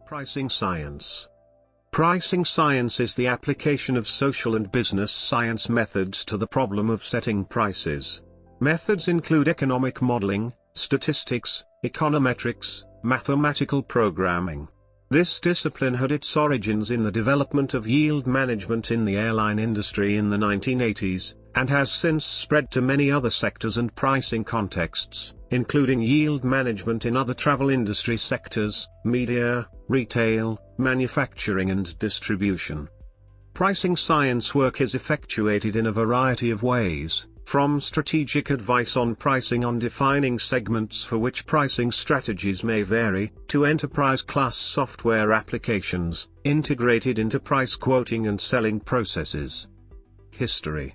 Pricing science. Pricing science is the application of social and business science methods to the problem of setting prices. Methods include economic modeling, statistics, econometrics, mathematical programming. This discipline had its origins in the development of yield management in the airline industry in the 1980s, and has since spread to many other sectors and pricing contexts, including yield management in other travel industry sectors, media, retail, manufacturing and distribution. Pricing science work is effectuated in a variety of ways, from strategic advice on pricing on defining segments for which pricing strategies may vary, to enterprise-class software applications, integrated into price quoting and selling processes. History.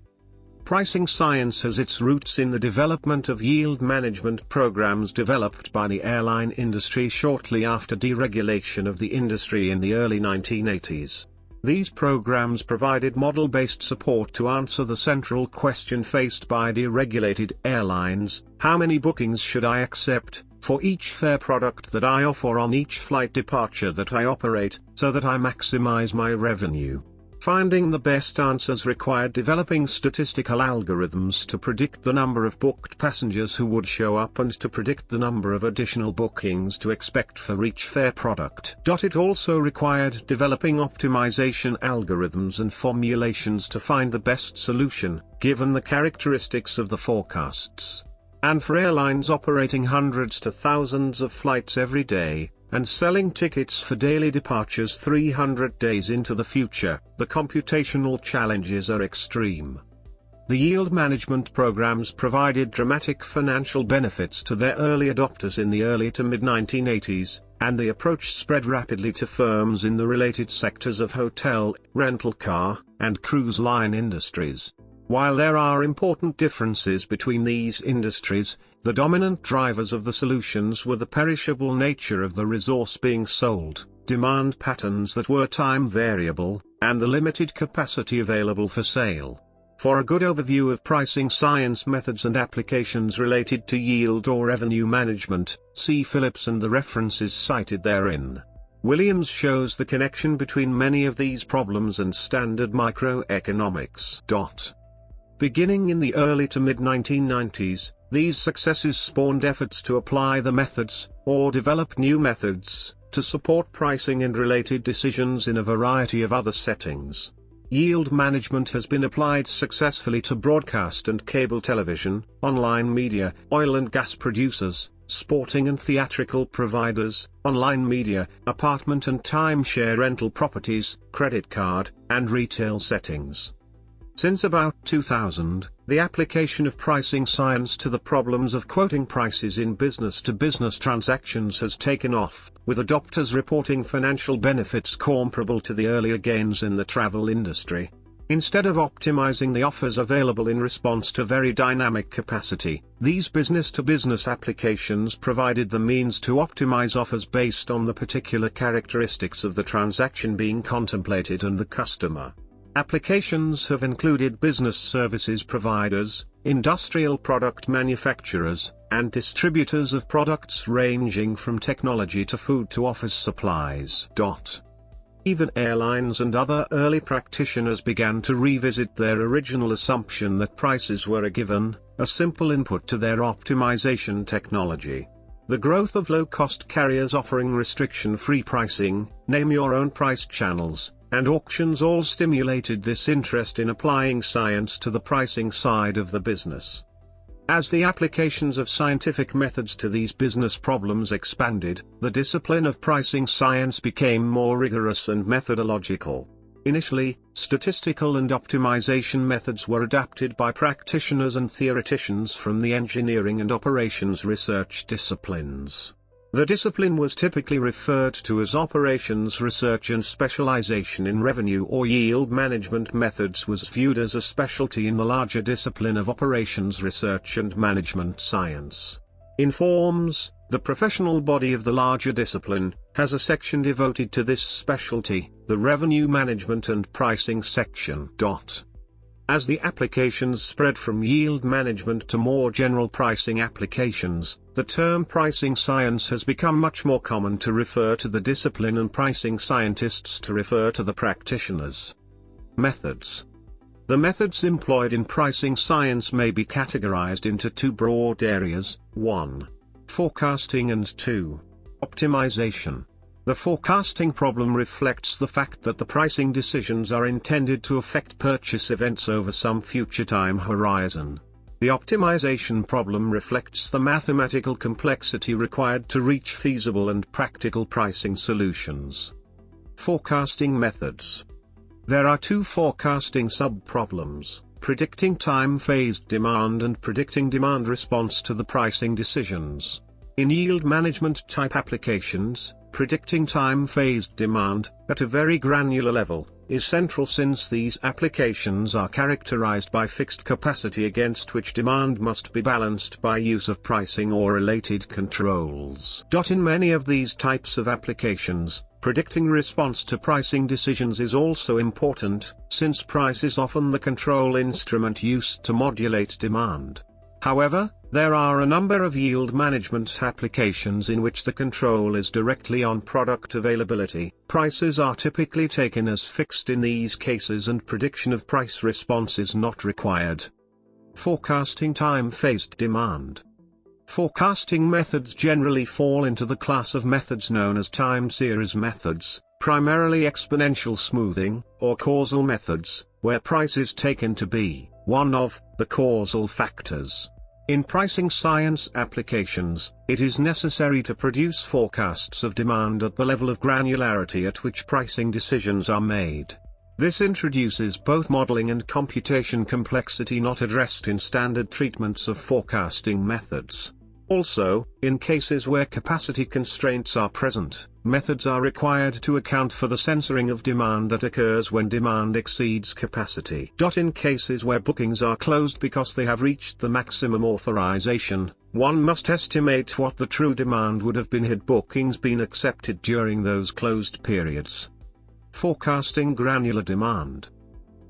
Pricing science has its roots in the development of yield management programs developed by the airline industry shortly after deregulation of the industry in the early 1980s. These programs provided model-based support to answer the central question faced by deregulated airlines: how many bookings should I accept for each fare product that I offer on each flight departure that I operate, so that I maximize my revenue? Finding the best answers required developing statistical algorithms to predict the number of booked passengers who would show up and to predict the number of additional bookings to expect for each fare product. It also required developing optimization algorithms and formulations to find the best solution, given the characteristics of the forecasts. And for airlines operating hundreds to thousands of flights every day, and selling tickets for daily departures 300 days into the future, the computational challenges are extreme. The yield management programs provided dramatic financial benefits to their early adopters in the early to mid-1980s, and the approach spread rapidly to firms in the related sectors of hotel, rental car, and cruise line industries. While there are important differences between these industries, the dominant drivers of the solutions were the perishable nature of the resource being sold, demand patterns that were time variable, and the limited capacity available for sale. For a good overview of pricing science methods and applications related to yield or revenue management, see Phillips and the references cited therein. Williams shows the connection between many of these problems and standard microeconomics. Beginning in the early to mid-1990s, these successes spawned efforts to apply the methods, or develop new methods, to support pricing and related decisions in a variety of other settings. Yield management has been applied successfully to broadcast and cable television, online media, oil and gas producers, sporting and theatrical providers, online media, apartment and timeshare rental properties, credit card, and retail settings. Since about 2000, the application of pricing science to the problems of quoting prices in business-to-business transactions has taken off, with adopters reporting financial benefits comparable to the earlier gains in the travel industry. Instead of optimizing the offers available in response to very dynamic capacity, these business-to-business applications provided the means to optimize offers based on the particular characteristics of the transaction being contemplated and the customer. Applications have included business services providers, industrial product manufacturers, and distributors of products ranging from technology to food to office supplies. Even airlines and other early practitioners began to revisit their original assumption that prices were a given, a simple input to their optimization technology. The growth of low-cost carriers offering restriction-free pricing, name-your-own-price channels, and auctions all stimulated this interest in applying science to the pricing side of the business. As the applications of scientific methods to these business problems expanded, the discipline of pricing science became more rigorous and methodological. Initially, statistical and optimization methods were adapted by practitioners and theoreticians from the engineering and operations research disciplines. The discipline was typically referred to as operations research, and specialization in revenue or yield management methods was viewed as a specialty in the larger discipline of operations research and management science. In forms, the professional body of the larger discipline has a section devoted to this specialty, the revenue management and pricing section. As the applications spread from yield management to more general pricing applications, the term pricing science has become much more common to refer to the discipline and pricing scientists to refer to the practitioners. Methods. The methods employed in pricing science may be categorized into two broad areas: 1. Forecasting and 2. Optimization. The forecasting problem reflects the fact that the pricing decisions are intended to affect purchase events over some future time horizon. The optimization problem reflects the mathematical complexity required to reach feasible and practical pricing solutions. Forecasting methods. There are two forecasting sub-problems: predicting time-phased demand and predicting demand response to the pricing decisions. In yield management type applications, predicting time-phased demand, at a very granular level, is central since these applications are characterized by fixed capacity against which demand must be balanced by use of pricing or related controls. In many of these types of applications, predicting response to pricing decisions is also important, since price is often the control instrument used to modulate demand. However, there are a number of yield management applications in which the control is directly on product availability. Prices are typically taken as fixed in these cases and prediction of price response is not required. Forecasting time-phased demand. Forecasting methods generally fall into the class of methods known as time series methods, primarily exponential smoothing, or causal methods, where price is taken to be one of the causal factors. In pricing science applications, it is necessary to produce forecasts of demand at the level of granularity at which pricing decisions are made. This introduces both modeling and computation complexity not addressed in standard treatments of forecasting methods. Also, in cases where capacity constraints are present, methods are required to account for the censoring of demand that occurs when demand exceeds capacity. In cases where bookings are closed because they have reached the maximum authorization, one must estimate what the true demand would have been had bookings been accepted during those closed periods. Forecasting granular demand.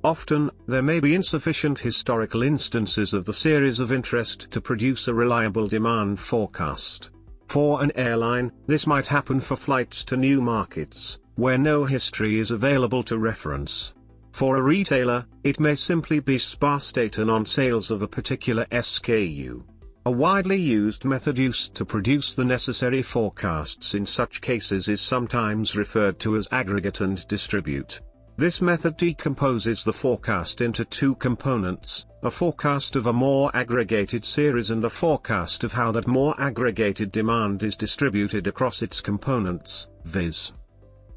Often, there may be insufficient historical instances of the series of interest to produce a reliable demand forecast. For an airline, this might happen for flights to new markets, where no history is available to reference. For a retailer, it may simply be sparse data on sales of a particular SKU. A widely used method used to produce the necessary forecasts in such cases is sometimes referred to as aggregate and distribute. This method decomposes the forecast into two components, a forecast of a more aggregated series and a forecast of how that more aggregated demand is distributed across its components, viz.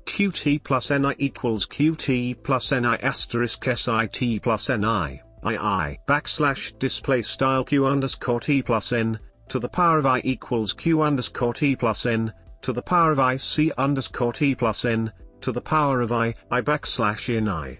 Qt plus Ni equals Qt plus Ni asterisk Sit plus Ni, II backslash display style Q underscore T plus N, to the power of I equals Q underscore T plus N, to the power of I C underscore T plus N, to the power of I backslash in I.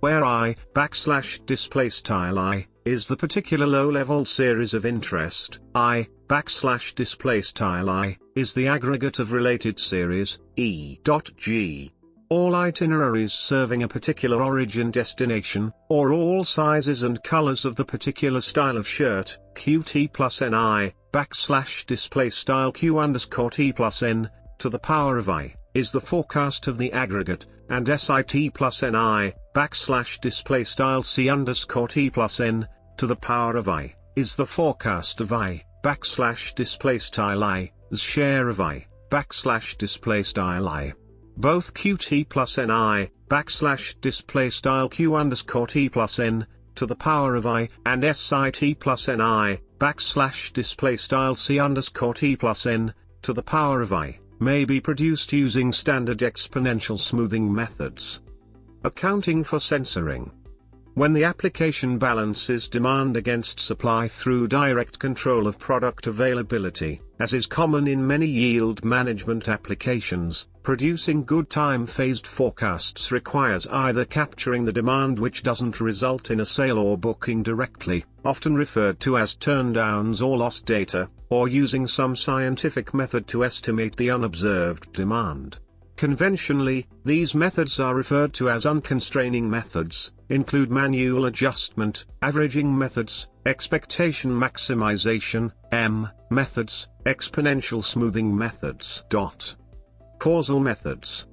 Where I backslash display style I is the particular low-level series of interest, I backslash display style I is the aggregate of related series, E.G. All itineraries serving a particular origin destination, or all sizes and colors of the particular style of shirt, Qt plus Ni backslash display style Q underscore T plus N, to the power of I, is the forecast of the aggregate, and Sit plus Ni, backslash display style C underscore T plus N, to the power of I, is the forecast of I, backslash display style I, share of I, backslash display style I. Both Qt plus Ni, backslash display style Q underscore T plus N, to the power of I, and Sit plus Ni, backslash display style C underscore T plus N, to the power of I, may be produced using standard exponential smoothing methods. Accounting for censoring. When the application balances demand against supply through direct control of product availability, as is common in many yield management applications, producing good time-phased forecasts requires either capturing the demand which doesn't result in a sale or booking directly, often referred to as turndowns or lost data, or using some scientific method to estimate the unobserved demand. Conventionally, these methods are referred to as unconstraining methods, include manual adjustment, averaging methods, expectation maximization, methods, exponential smoothing methods. Causal methods.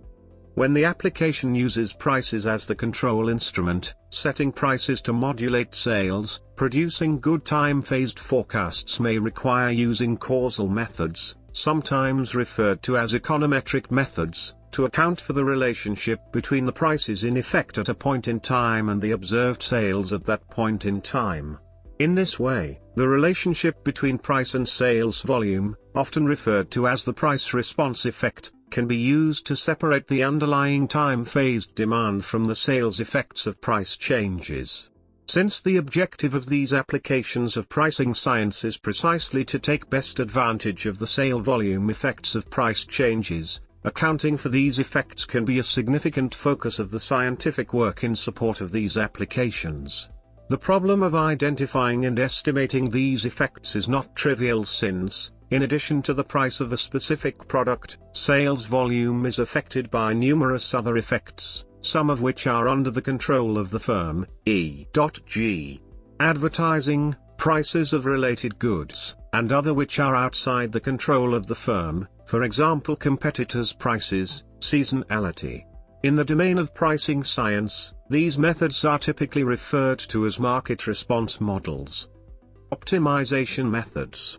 When the application uses prices as the control instrument, setting prices to modulate sales, producing good time-phased forecasts may require using causal methods, sometimes referred to as econometric methods, to account for the relationship between the prices in effect at a point in time and the observed sales at that point in time. In this way, the relationship between price and sales volume, often referred to as the price response effect, can be used to separate the underlying time-phased demand from the sales effects of price changes. Since the objective of these applications of pricing science is precisely to take best advantage of the sale volume effects of price changes, accounting for these effects can be a significant focus of the scientific work in support of these applications. The problem of identifying and estimating these effects is not trivial since, in addition to the price of a specific product, sales volume is affected by numerous other effects, some of which are under the control of the firm, e.g. advertising, prices of related goods, and other which are outside the control of the firm, for example competitors' prices, seasonality. In the domain of pricing science, these methods are typically referred to as market response models. Optimization methods.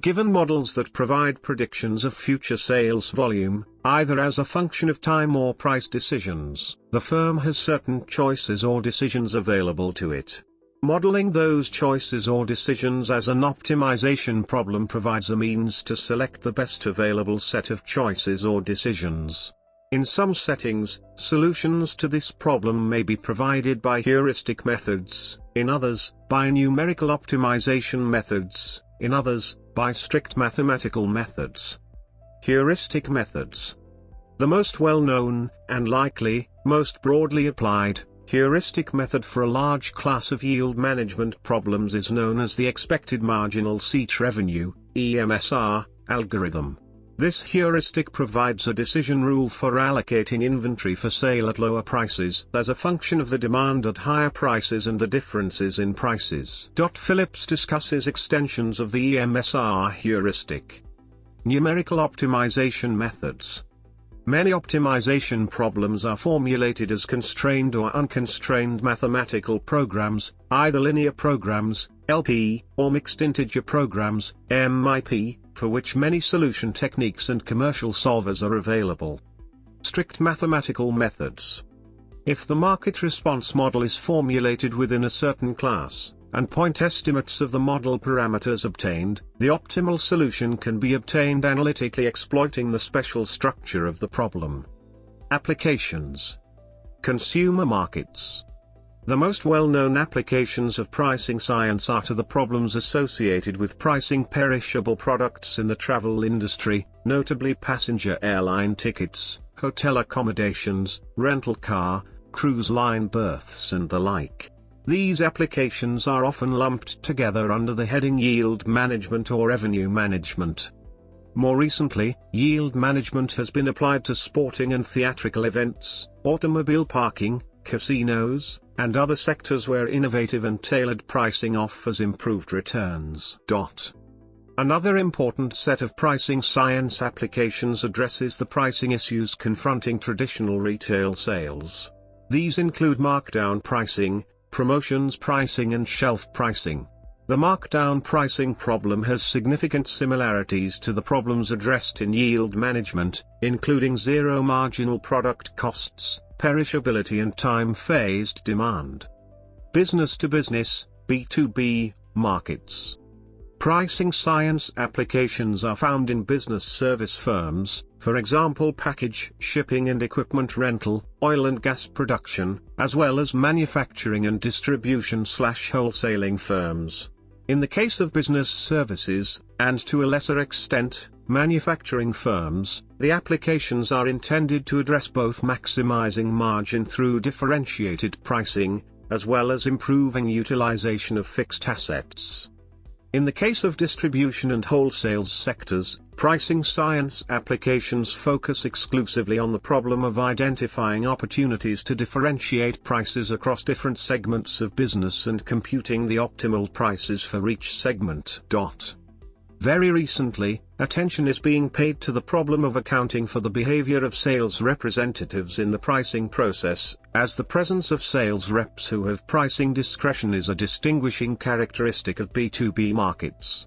Given models that provide predictions of future sales volume, either as a function of time or price decisions, the firm has certain choices or decisions available to it. Modeling those choices or decisions as an optimization problem provides a means to select the best available set of choices or decisions. In some settings, solutions to this problem may be provided by heuristic methods, in others, by numerical optimization methods, in others, by strict mathematical methods. Heuristic methods. The most well-known, and likely, most broadly applied, heuristic method for a large class of yield management problems is known as the expected marginal seat revenue, EMSR, algorithm. This heuristic provides a decision rule for allocating inventory for sale at lower prices as a function of the demand at higher prices and the differences in prices. Phillips discusses extensions of the EMSR heuristic. Numerical optimization methods. Many optimization problems are formulated as constrained or unconstrained mathematical programs, either linear programs, LP, or mixed integer programs, MIP, for which many solution techniques and commercial solvers are available. Strict mathematical methods. If the market response model is formulated within a certain class, and point estimates of the model parameters obtained, the optimal solution can be obtained analytically exploiting the special structure of the problem. Applications. Consumer markets. The most well-known applications of pricing science are to the problems associated with pricing perishable products in the travel industry, notably passenger airline tickets, hotel accommodations, rental car, cruise line berths and the like. These applications are often lumped together under the heading yield management or revenue management. More recently, yield management has been applied to sporting and theatrical events, automobile parking, casinos, and other sectors where innovative and tailored pricing offers improved returns. Another important set of pricing science applications addresses the pricing issues confronting traditional retail sales. These include markdown pricing, promotions pricing and shelf pricing. The markdown pricing problem has significant similarities to the problems addressed in yield management, including zero marginal product costs, perishability and time-phased demand. Business-to-business, B2B, markets. Pricing science applications are found in business service firms, for example package shipping and equipment rental, oil and gas production, as well as manufacturing and distribution/wholesaling firms. In the case of business services, and to a lesser extent, manufacturing firms, the applications are intended to address both maximizing margin through differentiated pricing, as well as improving utilization of fixed assets. In the case of distribution and wholesale sectors, Pricing science applications focus exclusively on the problem of identifying opportunities to differentiate prices across different segments of business and computing the optimal prices for each segment. Very recently, attention is being paid to the problem of accounting for the behavior of sales representatives in the pricing process, as the presence of sales reps who have pricing discretion is a distinguishing characteristic of B2B markets.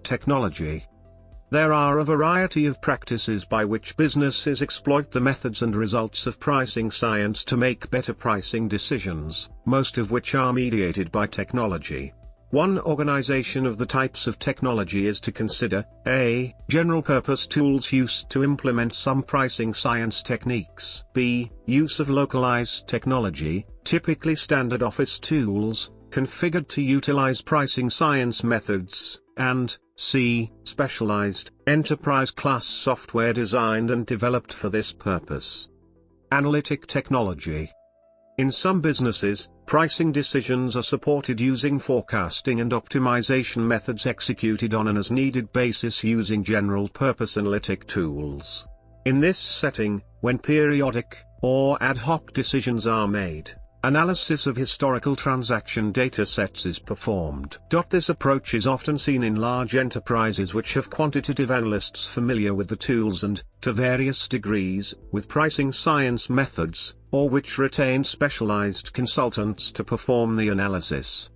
Technology. There are a variety of practices by which businesses exploit the methods and results of pricing science to make better pricing decisions, most of which are mediated by technology. One organization of the types of technology is to consider: A. General-purpose tools used to implement some pricing science techniques. B. Use of localized technology, typically standard office tools, configured to utilize pricing science methods. And C. Specialized, enterprise-class software designed and developed for this purpose. Analytic technology. In some businesses, pricing decisions are supported using forecasting and optimization methods executed on an as-needed basis using general-purpose analytic tools. In this setting, when periodic, or ad hoc decisions are made, analysis of historical transaction data sets is performed. This approach is often seen in large enterprises which have quantitative analysts familiar with the tools and, to various degrees, with pricing science methods, or which retain specialized consultants to perform the analysis.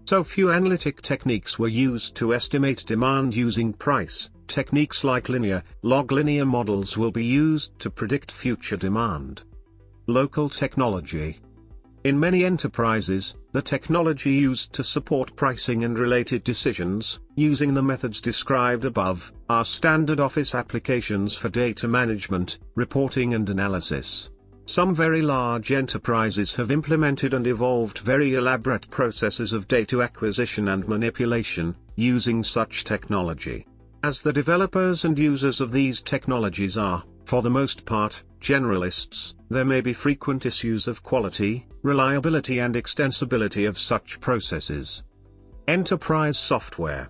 So few analytic techniques were used to estimate demand using price. Techniques like log-linear models will be used to predict future demand. Local technology. In many enterprises, the technology used to support pricing and related decisions, using the methods described above, are standard office applications for data management, reporting and analysis. Some very large enterprises have implemented and evolved very elaborate processes of data acquisition and manipulation, using such technology. As the developers and users of these technologies are, for the most part, generalists, there may be frequent issues of quality, reliability and extensibility of such processes. Enterprise software.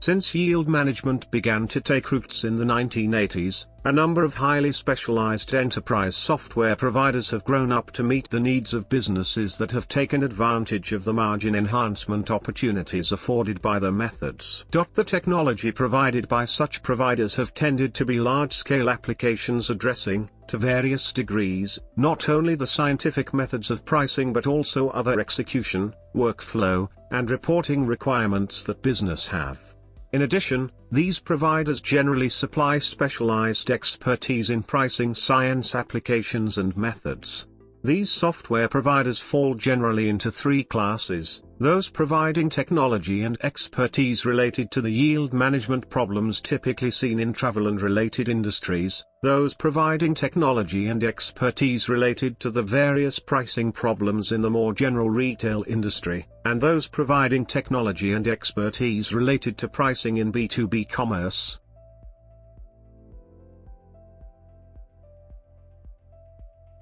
Since yield management began to take roots in the 1980s, a number of highly specialized enterprise software providers have grown up to meet the needs of businesses that have taken advantage of the margin enhancement opportunities afforded by the methods. The technology provided by such providers have tended to be large-scale applications addressing, to various degrees, not only the scientific methods of pricing but also other execution, workflow, and reporting requirements that business have. In addition, these providers generally supply specialized expertise in pricing science applications and methods. These software providers fall generally into three classes: those providing technology and expertise related to the yield management problems typically seen in travel and related industries, those providing technology and expertise related to the various pricing problems in the more general retail industry, and those providing technology and expertise related to pricing in B2B commerce.